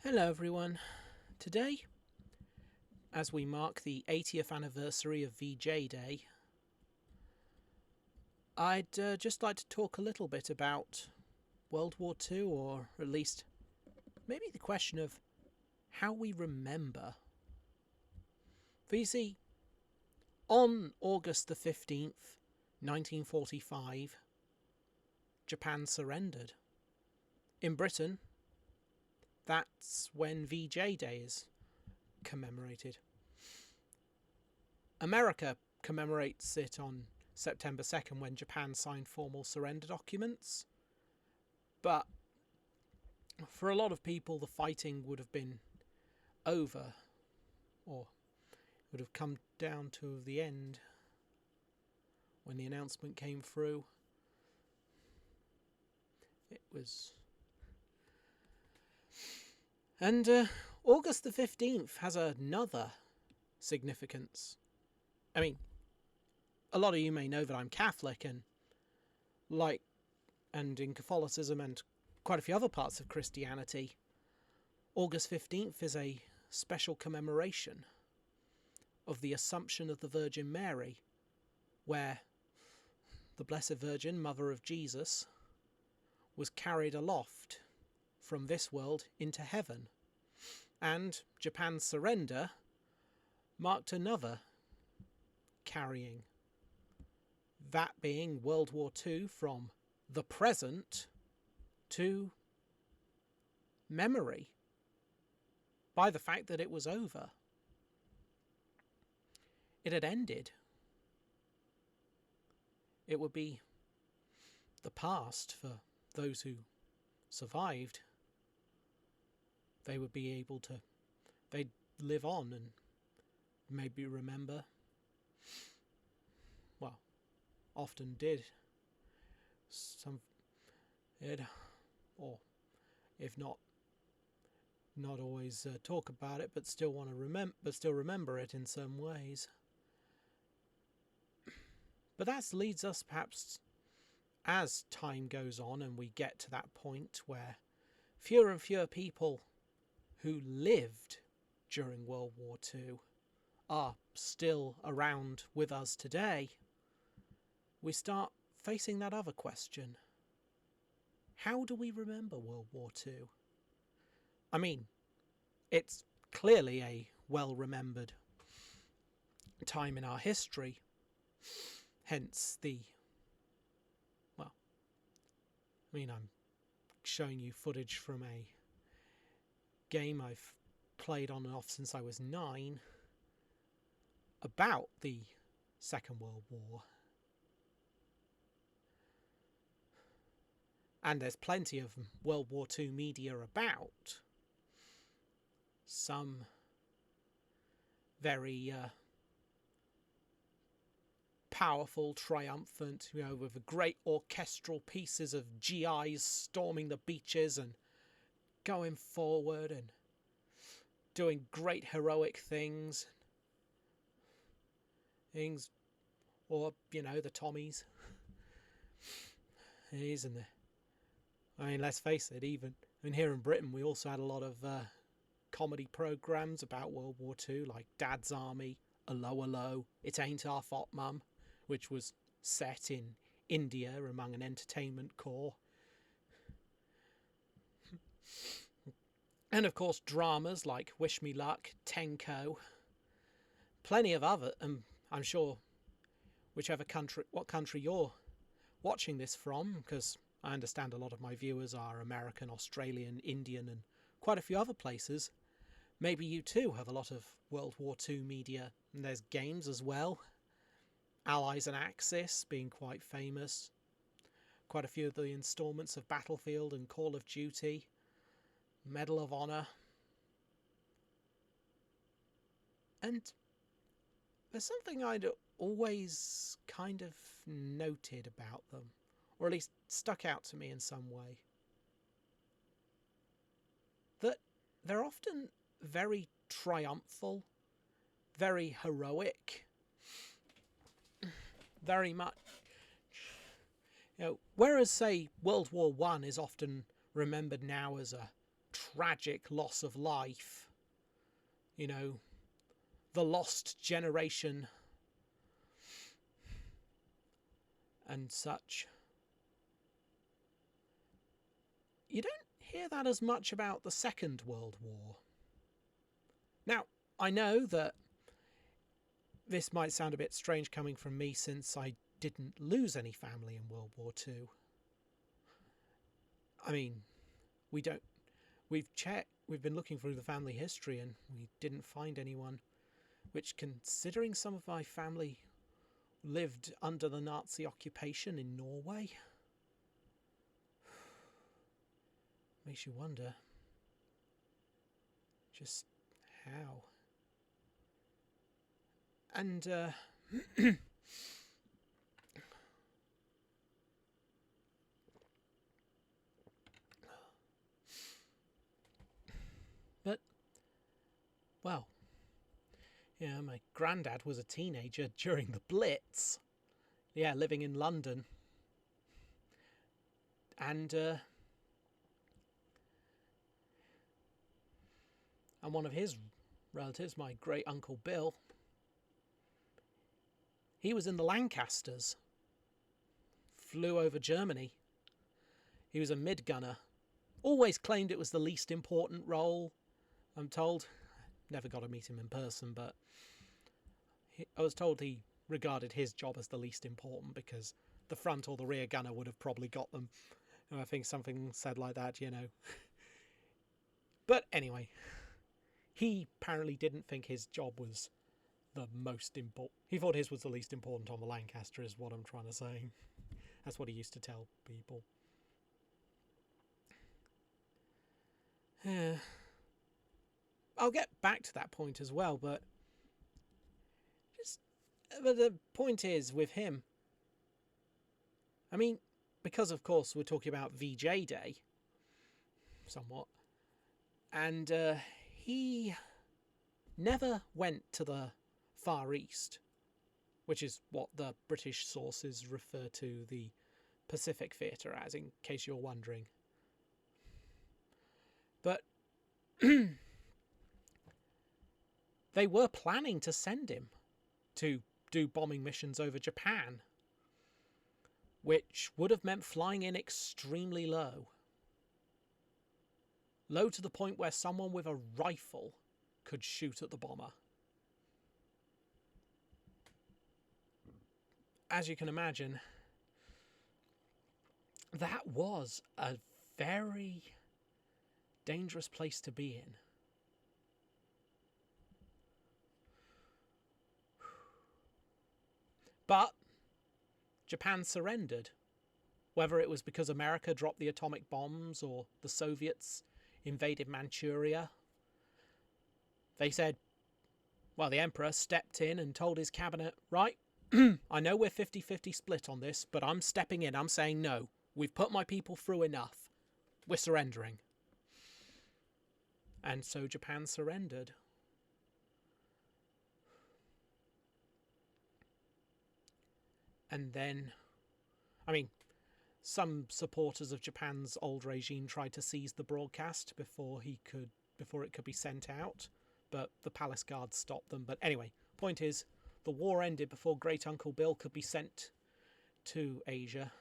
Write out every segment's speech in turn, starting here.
Hello everyone. Today, as we mark the 80th anniversary of VJ Day, I'd just like to talk a little bit about World War II, or at least maybe the question of how we remember. For you see, on August the 15th, 1945, Japan surrendered. In Britain, that's when VJ Day is commemorated. America commemorates it on September 2nd when Japan signed formal surrender documents. But for a lot of people, the fighting would have been over, or would have come down to the end when the announcement came through. It was... And August the 15th has another significance. I mean, a lot of you may know that I'm Catholic, and in Catholicism and quite a few other parts of Christianity, August 15th is a special commemoration of the Assumption of the Virgin Mary, where the Blessed Virgin, Mother of Jesus, was carried aloft from this world into heaven, and Japan's surrender marked another carrying, that being World War II from the present to memory by the fact that it was over. It had ended. It would be the past for those who survived. They would be able to, they'd live on and maybe remember, well, often did, some, it, or if not always talk about it, but still want to remember it in some ways. But that leads us, perhaps, as time goes on and we get to that point where fewer and fewer people who lived during World War II are still around with us today, we start facing that other question. How do we remember World War II? I mean, it's clearly a well-remembered time in our history, hence I'm showing you footage from a game I've played on and off since I was 9 about the Second World War. And there's plenty of World War II media about. Some very powerful, triumphant, with great orchestral pieces of GIs storming the beaches and going forward and doing great heroic things, or the Tommies. Let's face it, even here in Britain, we also had a lot of comedy programs about World War II, like Dad's Army, 'Allo 'Allo, It Ain't Our Fault Mum, which was set in India among an entertainment corps. And of course dramas like Wish Me Luck, Tenko, plenty of other, and I'm sure what country you're watching this from, because I understand a lot of my viewers are American, Australian, Indian, and quite a few other places. Maybe you too have a lot of World War II media, and there's games as well. Allies and Axis being quite famous. Quite a few of the installments of Battlefield and Call of Duty. Medal of Honor. And there's something I'd always kind of noted about them, or at least stuck out to me in some way. That they're often very triumphal, very heroic, very much, whereas, say, World War I is often remembered now as a tragic loss of life, you know, the lost generation and such. You don't hear that as much about the Second World War. Now, I know that this might sound a bit strange coming from me since I didn't lose any family in World War II. I mean, we've been looking through the family history and we didn't find anyone, which, considering some of my family lived under the Nazi occupation in Norway, makes you wonder just how. And but, well, yeah, my granddad was a teenager during the Blitz. Yeah, living in London. And one of his relatives, my great uncle Bill, he was in the Lancasters. Flew over Germany. He was a mid-gunner. Always claimed it was the least important role, I'm told. Never got to meet him in person, but I was told he regarded his job as the least important because the front or the rear gunner would have probably got them. And I think something said like that, you know. But anyway, he apparently didn't think his job was the most important. He thought his was the least important on the Lancaster, is what I'm trying to say. That's what he used to tell people. Yeah. I'll get back to that point as well, but the point is with him, I mean, because of course we're talking about VJ Day, somewhat, and he never went to the Far East, which is what the British sources refer to the Pacific Theatre as, in case you're wondering. But they were planning to send him to do bombing missions over Japan, which would have meant flying in extremely low. Low to the point where someone with a rifle could shoot at the bomber. As you can imagine, that was a very dangerous place to be in. But Japan surrendered. Whether it was because America dropped the atomic bombs or the Soviets invaded Manchuria, they said, well, the emperor stepped in and told his cabinet, right, I know we're 50-50 split on this, but I'm stepping in. I'm saying no. We've put my people through enough. We're surrendering. And so Japan surrendered. And then, I mean, some supporters of Japan's old regime tried to seize the broadcast before it could be sent out, but the palace guards stopped them. But anyway, point is, the war ended before Great Uncle Bill could be sent to Asia.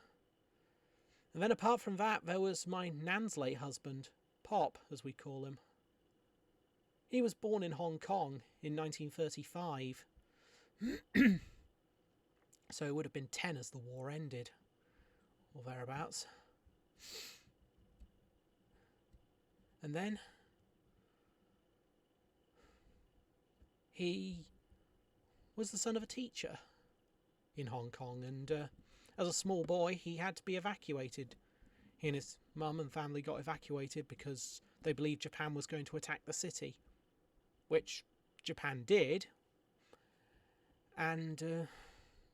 And then apart from that, there was my Nan's late husband, Pop, as we call him. He was born in Hong Kong in 1935. So it would have been 10 as the war ended, or thereabouts. And then he was the son of a teacher in Hong Kong, and as a small boy he had to be evacuated. He and his mum and family got evacuated because they believed Japan was going to attack the city, which Japan did. And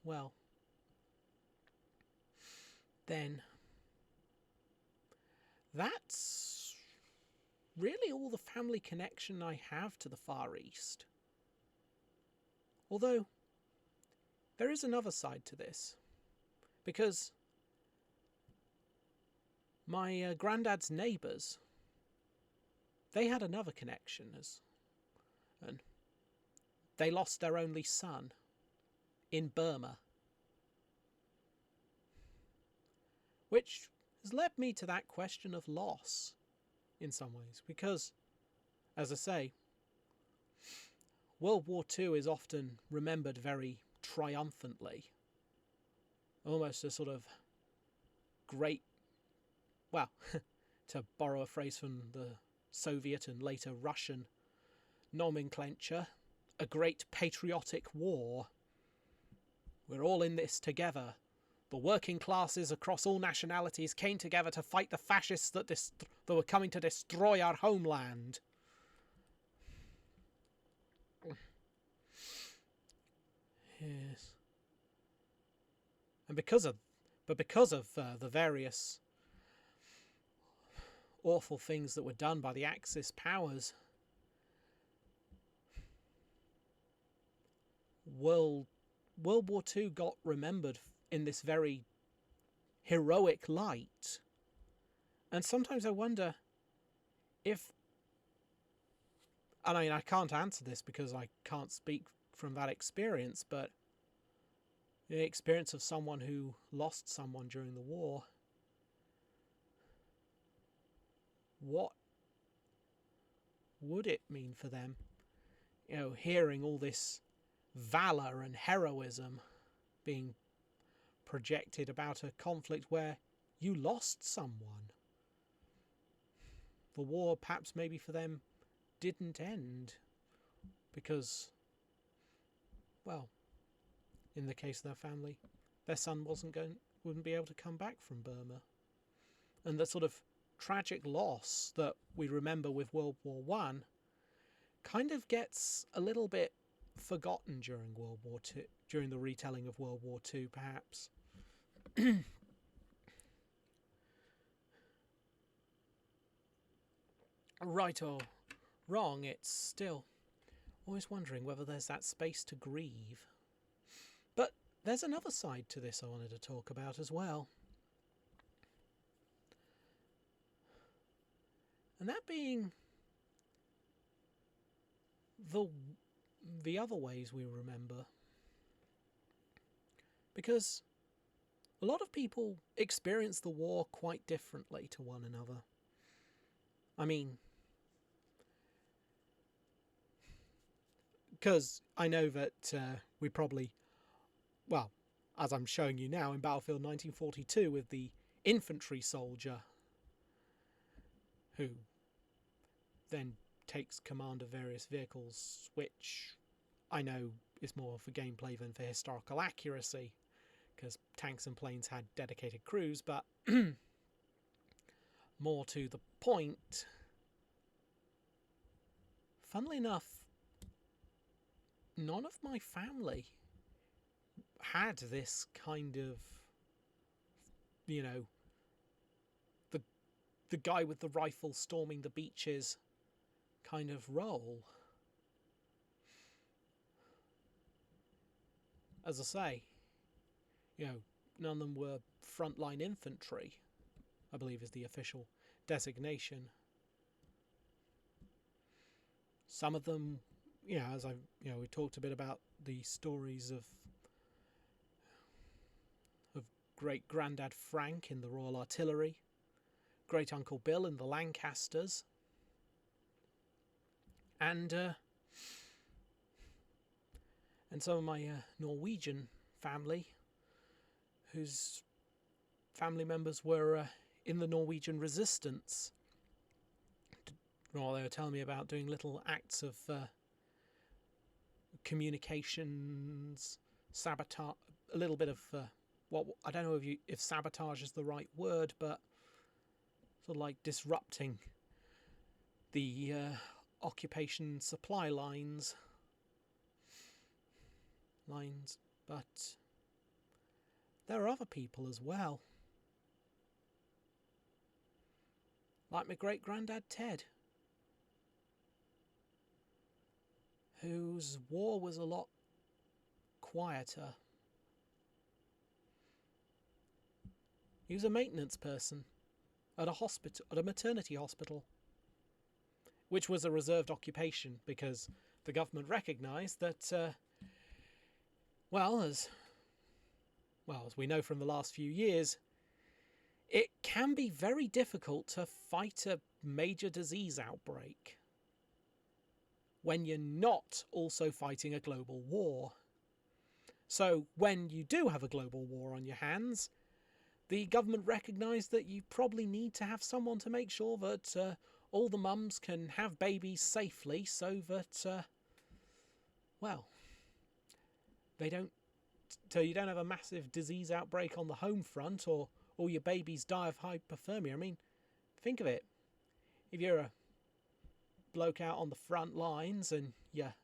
well, then that's really all the family connection I have to the Far East. Although, there is another side to this, because my granddad's neighbours they had another connection, and they lost their only son in Burma, which has led me to that question of loss in some ways, because, as I say, World War II is often remembered very triumphantly, almost a sort of great, well, to borrow a phrase from the Soviet and later Russian nomenclature, a great patriotic war. We're all in this together. The working classes across all nationalities came together to fight the fascists that were coming to destroy our homeland. Yes. And because of the various awful things that were done by the Axis powers, World War II got remembered in this very heroic light. And sometimes I wonder if, and I can't answer this because I can't speak from that experience, but the experience of someone who lost someone during the war, what would it mean for them? You know, hearing all this valor and heroism being projected about a conflict where you lost someone. The war, perhaps maybe for them, didn't end because, well, in the case of their family, their son wouldn't be able to come back from Burma. And the sort of tragic loss that we remember with World War I kind of gets a little bit forgotten during World War II, during the retelling of World War II, perhaps. Right or wrong, it's still always wondering whether there's that space to grieve. But there's another side to this I wanted to talk about as well. And that being the other ways we remember. Because a lot of people experience the war quite differently to one another. I mean, because I know that we probably, well, as I'm showing you now in Battlefield 1942 with the infantry soldier who then takes command of various vehicles, which I know is more for gameplay than for historical accuracy, because tanks and planes had dedicated crews, but more to the point, funnily enough, none of my family had this kind of, you know, the guy with the rifle storming the beaches kind of role. As I say, you know, none of them were frontline infantry, I believe is the official designation. Some of them, you know, as we talked a bit about the stories of Great Grandad Frank in the Royal Artillery, Great Uncle Bill in the Lancasters, and some of my Norwegian family, whose family members were in the Norwegian resistance. Well, they were telling me about doing little acts of communications, sabotage, a little bit of what I don't know if sabotage is the right word, but sort of like disrupting the occupation supply lines. But there are other people as well, like my great-granddad Ted, whose war was a lot quieter. He was a maintenance person at a maternity hospital, which was a reserved occupation because the government recognised that, as we know from the last few years, it can be very difficult to fight a major disease outbreak when you're not also fighting a global war. So when you do have a global war on your hands, the government recognised that you probably need to have someone to make sure that all the mums can have babies safely, so that, you don't have a massive disease outbreak on the home front, or all your babies die of hypothermia. I mean, think of it. If you're a bloke out on the front lines and your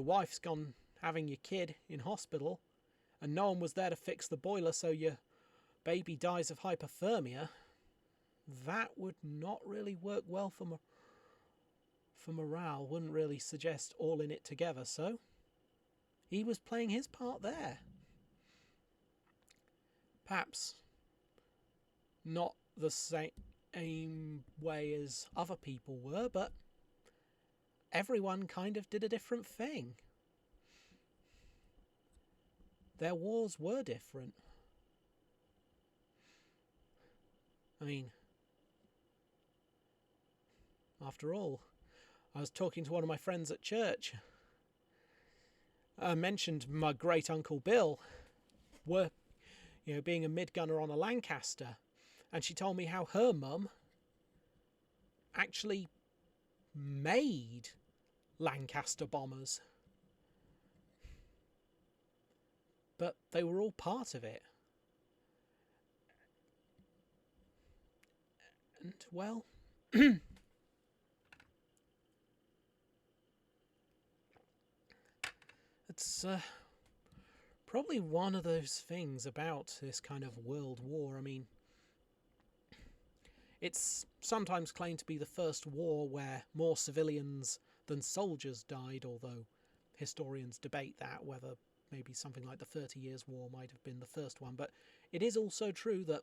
wife's gone having your kid in hospital and no one was there to fix the boiler, so your baby dies of hypothermia, that would not really work well for morale, wouldn't really suggest all in it together. So he was playing his part there. Perhaps not the same way as other people were, but everyone kind of did a different thing. Their wars were different. I mean, after all, I was talking to one of my friends at church. I mentioned my great uncle Bill, being a mid-gunner on a Lancaster, and she told me how her mum actually made Lancaster bombers. But they were all part of it. And, well, it's probably one of those things about this kind of world war. I mean, it's sometimes claimed to be the first war where more civilians than soldiers died, although historians debate that, whether maybe something like the 30 Years' War might have been the first one. But it is also true that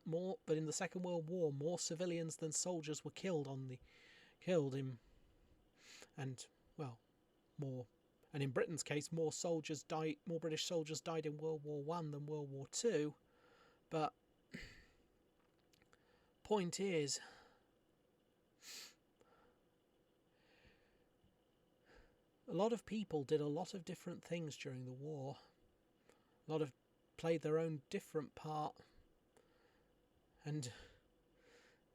in the Second World War, more civilians than soldiers were killed in Britain's case, more British soldiers died in World War I than World War II. But point is, a lot of people did a lot of different things during the war. A lot of played their own different part, and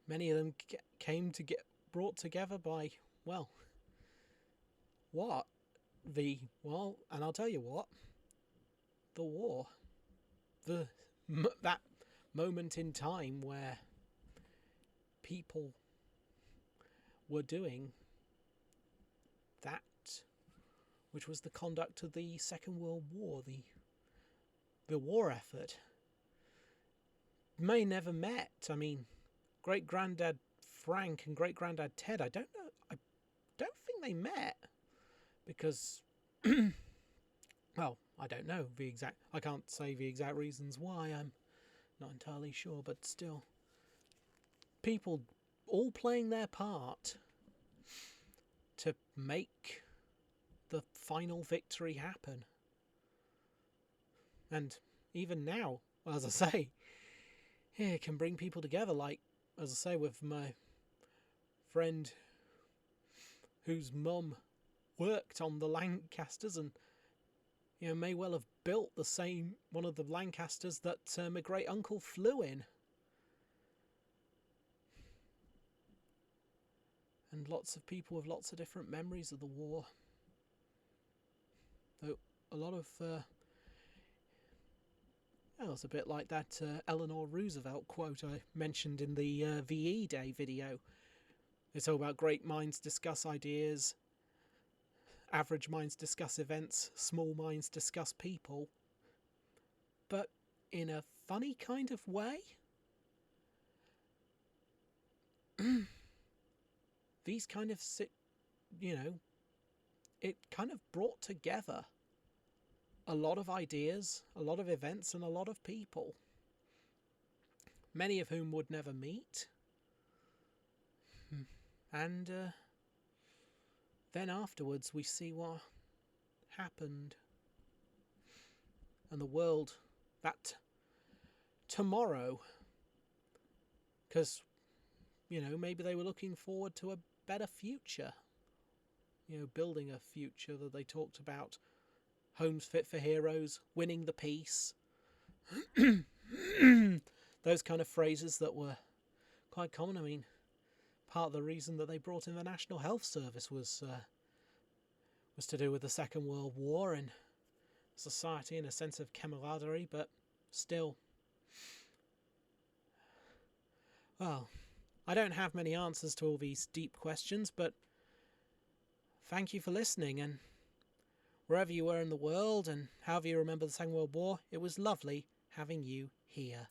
many of them came to get brought together by, and I'll tell you what, the war, that moment in time where people were doing that, which was the conduct of the Second World War, the war effort. May never met. I mean, great-granddad Frank and great-granddad Ted, I don't think they met, because I don't know I can't say the exact reasons why, I'm not entirely sure, but still, people all playing their part to make the final victory happen. And even now, as I say, it can bring people together, like, as I say, with my friend whose mum worked on the Lancasters and may well have built one of the Lancasters that my great uncle flew in. And lots of people with lots of different memories of the war. Though a lot of it's a bit like that Eleanor Roosevelt quote I mentioned in the VE Day video. It's all about great minds discuss ideas, average minds discuss events, small minds discuss people. But in a funny kind of way, these kind of, it kind of brought together a lot of ideas, a lot of events, and a lot of people, many of whom would never meet. And then afterwards we see what happened. And the world, that tomorrow, because, maybe they were looking forward to a better future. Building a future that they talked about. Homes fit for heroes, winning the peace. Those kind of phrases that were quite common. I mean, part of the reason that they brought in the National Health Service was to do with the Second World War and society and a sense of camaraderie, but still. Well, I don't have many answers to all these deep questions, but thank you for listening, and wherever you were in the world and however you remember the Second World War, it was lovely having you here.